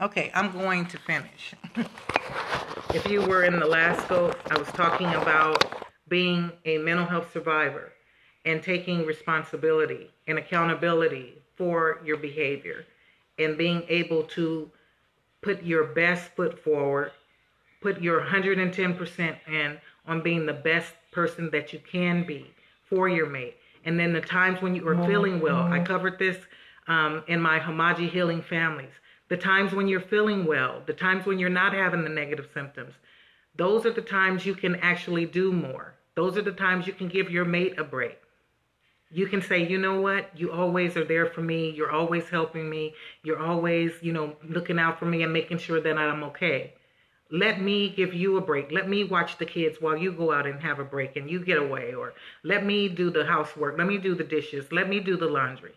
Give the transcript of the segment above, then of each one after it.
Okay, I'm going to finish. If you were in the last scope, I was talking about being a mental health survivor and taking responsibility and accountability for your behavior and being able to put your best foot forward, put your 110% in on being the best person that you can be for your mate. And then the times when you are feeling well, I covered this in my Hamaji Healing Families. The times when you're feeling well, the times when you're not having the negative symptoms, those are the times you can actually do more. Those are the times you can give your mate a break. You can say, you know what, you always are there for me. You're always helping me. You're always, looking out for me and making sure that I'm okay. Let me give you a break. Let me watch the kids while you go out and have a break and you get away. Or let me do the housework. Let me do the dishes. Let me do the laundry.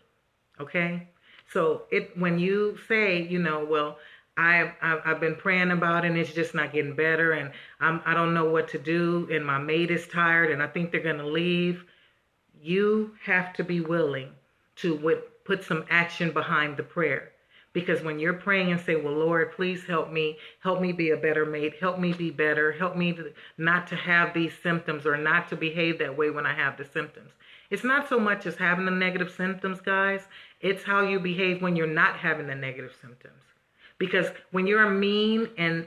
Okay? So when you say, well, I've been praying about it and it's just not getting better and I don't know what to do and my mate is tired and I think they're going to leave. You have to be willing to put some action behind the prayer. Because when you're praying and say, well, Lord, please help me be a better mate, help me be better, help me not to have these symptoms or not to behave that way when I have the symptoms. It's not so much as having the negative symptoms, guys. It's how you behave when you're not having the negative symptoms. Because when you're mean and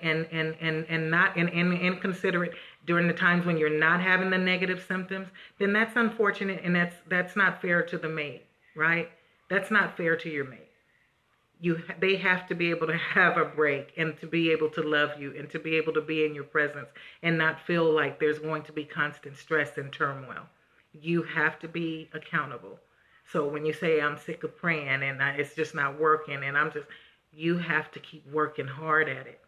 not inconsiderate during the times when you're not having the negative symptoms, then that's unfortunate and that's not fair to the mate, right? That's not fair to your mate. They have to be able to have a break and to be able to love you and to be able to be in your presence and not feel like there's going to be constant stress and turmoil. You have to be accountable. So when you say I'm sick of praying and it's just not working and you have to keep working hard at it.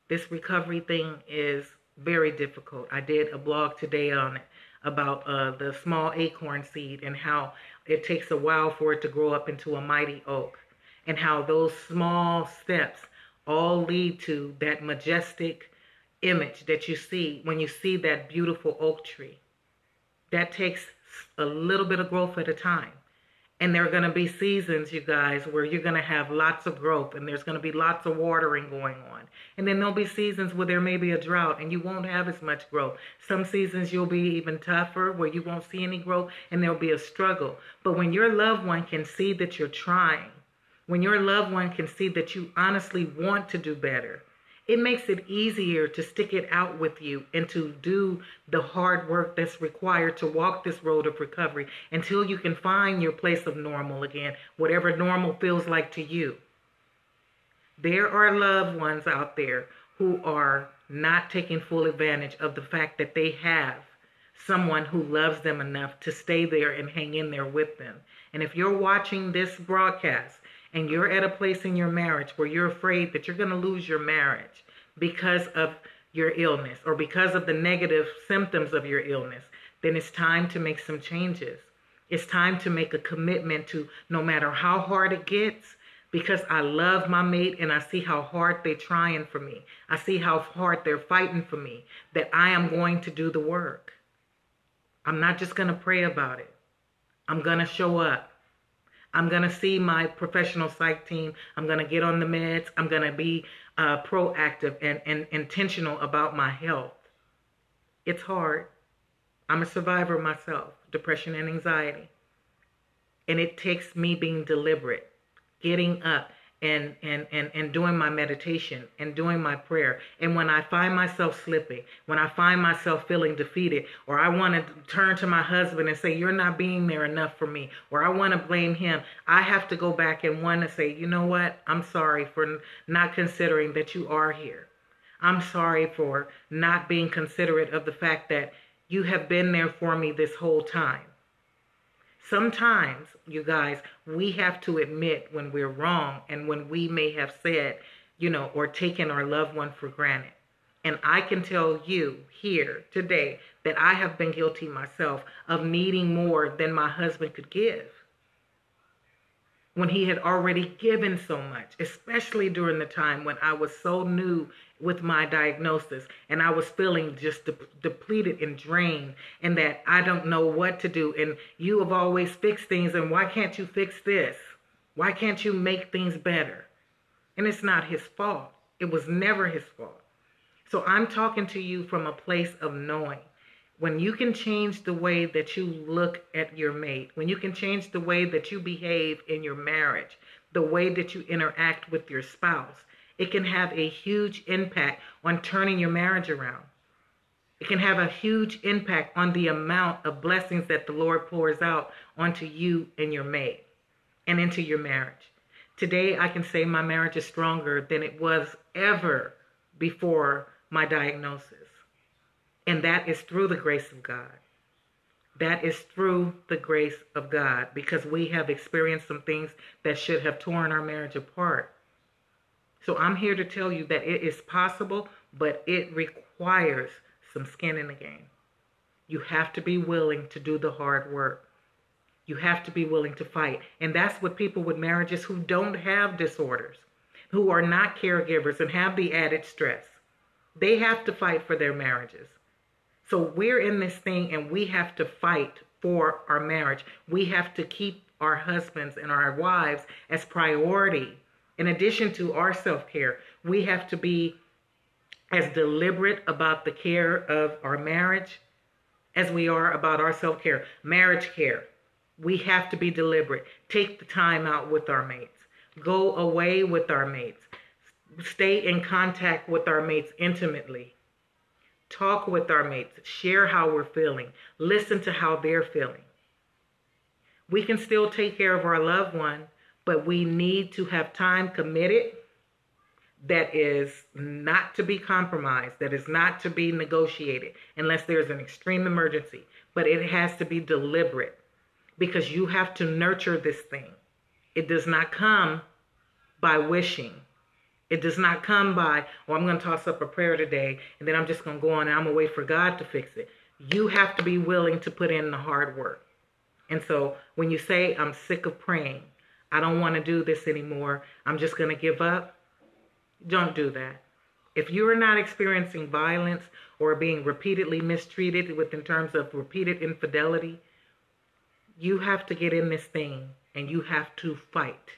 This recovery thing is very difficult. I did a blog today on it about the small acorn seed and how it takes a while for it to grow up into a mighty oak. And how those small steps all lead to that majestic image that you see when you see that beautiful oak tree. That takes a little bit of growth at a time. And there are going to be seasons, you guys, where you're going to have lots of growth and there's going to be lots of watering going on. And then there'll be seasons where there may be a drought and you won't have as much growth. Some seasons you'll be even tougher where you won't see any growth and there'll be a struggle. But when your loved one can see that you're trying, when your loved one can see that you honestly want to do better, it makes it easier to stick it out with you and to do the hard work that's required to walk this road of recovery until you can find your place of normal again, whatever normal feels like to you. There are loved ones out there who are not taking full advantage of the fact that they have someone who loves them enough to stay there and hang in there with them. And if you're watching this broadcast, and you're at a place in your marriage where you're afraid that you're going to lose your marriage because of your illness or because of the negative symptoms of your illness, then it's time to make some changes. It's time to make a commitment to, no matter how hard it gets, because I love my mate and I see how hard they're trying for me. I see how hard they're fighting for me, that I am going to do the work. I'm not just going to pray about it. I'm going to show up. I'm going to see my professional psych team. I'm going to get on the meds. I'm going to be proactive and intentional about my health. It's hard. I'm a survivor myself, depression and anxiety. And it takes me being deliberate, getting up and doing my meditation and doing my prayer. And when I find myself slipping, when I find myself feeling defeated, or I want to turn to my husband and say, you're not being there enough for me, or I want to blame him, I have to go back and want to say, you know what? I'm sorry for not considering that you are here. I'm sorry for not being considerate of the fact that you have been there for me this whole time. Sometimes, you guys, we have to admit when we're wrong and when we may have said, or taken our loved one for granted. And I can tell you here today that I have been guilty myself of needing more than my husband could give, when he had already given so much, especially during the time when I was so new with my diagnosis and I was feeling just depleted and drained and that I don't know what to do. And you have always fixed things, and why can't you fix this? Why can't you make things better? And it's not his fault. It was never his fault. So I'm talking to you from a place of knowing. When you can change the way that you look at your mate, when you can change the way that you behave in your marriage, the way that you interact with your spouse, it can have a huge impact on turning your marriage around. It can have a huge impact on the amount of blessings that the Lord pours out onto you and your mate and into your marriage. Today, I can say my marriage is stronger than it was ever before my diagnosis. And that is through the grace of God. That is through the grace of God, because we have experienced some things that should have torn our marriage apart. So I'm here to tell you that it is possible, but it requires some skin in the game. You have to be willing to do the hard work. You have to be willing to fight. And that's what people with marriages who don't have disorders, who are not caregivers and have the added stress, they have to fight for their marriages. So we're in this thing and we have to fight for our marriage. We have to keep our husbands and our wives as priority. In addition to our self-care, we have to be as deliberate about the care of our marriage as we are about our self-care, marriage care. We have to be deliberate. Take the time out with our mates. Go away with our mates. Stay in contact with our mates intimately. Talk with our mates. Share how we're feeling. Listen to how they're feeling. We can still take care of our loved one, but we need to have time committed that is not to be compromised, that is not to be negotiated unless there's an extreme emergency. But it has to be deliberate, because you have to nurture this thing. It does not come by wishing. It does not come by, oh, I'm going to toss up a prayer today, and then I'm just going to go on and I'm going to wait for God to fix it. You have to be willing to put in the hard work. And so when you say, I'm sick of praying, I don't want to do this anymore, I'm just going to give up, don't do that. If you are not experiencing violence or being repeatedly mistreated in terms of repeated infidelity, you have to get in this thing and you have to fight.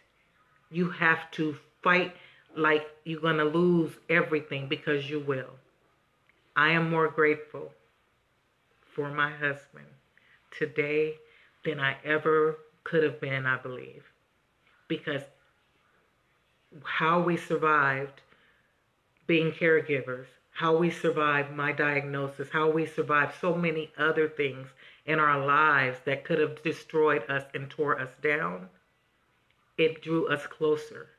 You have to fight like you're going to lose everything, because you will. I am more grateful for my husband today than I ever could have been, I believe. Because how we survived being caregivers, how we survived my diagnosis, how we survived so many other things in our lives that could have destroyed us and tore us down, it drew us closer.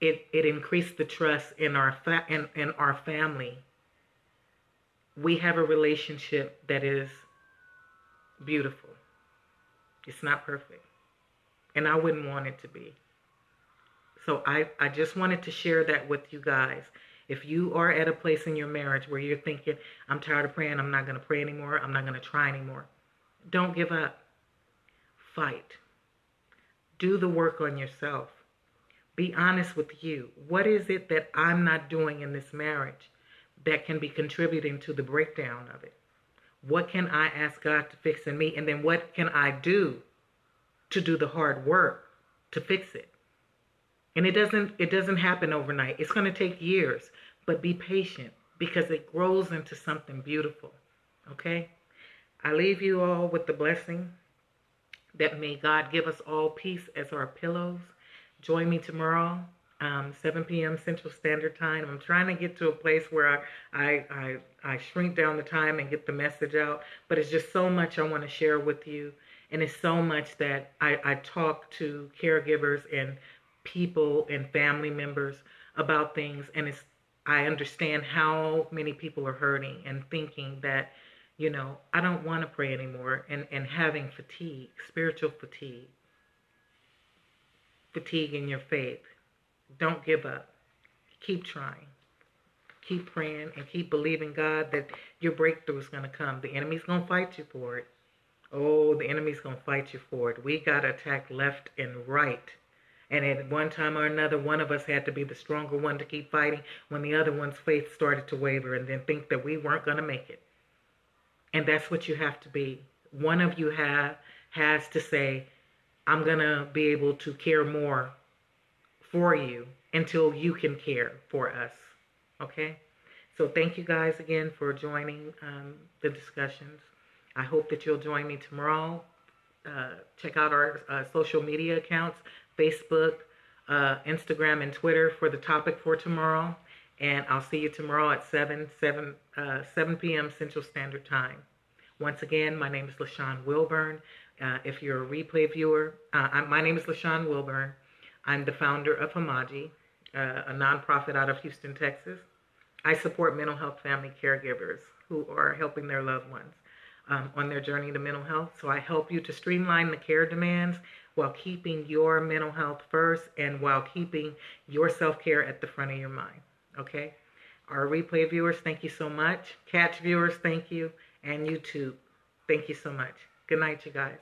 It increased the trust in our family. We have a relationship that is beautiful. It's not perfect. And I wouldn't want it to be. So I just wanted to share that with you guys. If you are at a place in your marriage where you're thinking, I'm tired of praying, I'm not going to pray anymore, I'm not going to try anymore, don't give up. Fight. Do the work on yourself. Be honest with you. What is it that I'm not doing in this marriage that can be contributing to the breakdown of it? What can I ask God to fix in me? And then what can I do to do the hard work to fix it? And it doesn't happen overnight. It's going to take years, but be patient, because it grows into something beautiful. Okay? I leave you all with the blessing that may God give us all peace as our pillows. Join me tomorrow, 7 p.m. Central Standard Time. I'm trying to get to a place where I shrink down the time and get the message out. But it's just so much I want to share with you. And it's so much that I talk to caregivers and people and family members about things. And I understand how many people are hurting and thinking that, I don't want to pray anymore, and having fatigue, spiritual fatigue in your faith. Don't give up. Keep trying. Keep praying and keep believing God that your breakthrough is going to come. The enemy's going to fight you for it. Oh, the enemy's going to fight you for it. We got attacked left and right. And at one time or another, one of us had to be the stronger one to keep fighting when the other one's faith started to waver and then think that we weren't going to make it. And that's what you have to be. One of you has to say, I'm going to be able to care more for you until you can care for us. Okay? So thank you guys again for joining the discussions. I hope that you'll join me tomorrow. Check out our social media accounts, Facebook, Instagram, and Twitter for the topic for tomorrow. And I'll see you tomorrow at 7 p.m. Central Standard Time. Once again, my name is LaShawn Wilburn. If you're a replay viewer, my name is LaShawn Wilburn. I'm the founder of Hamaji, a nonprofit out of Houston, Texas. I support mental health family caregivers who are helping their loved ones on their journey to mental health. So I help you to streamline the care demands while keeping your mental health first and while keeping your self-care at the front of your mind. Okay? Our replay viewers, thank you so much. Catch viewers, thank you. And YouTube, thank you so much. Good night, you guys.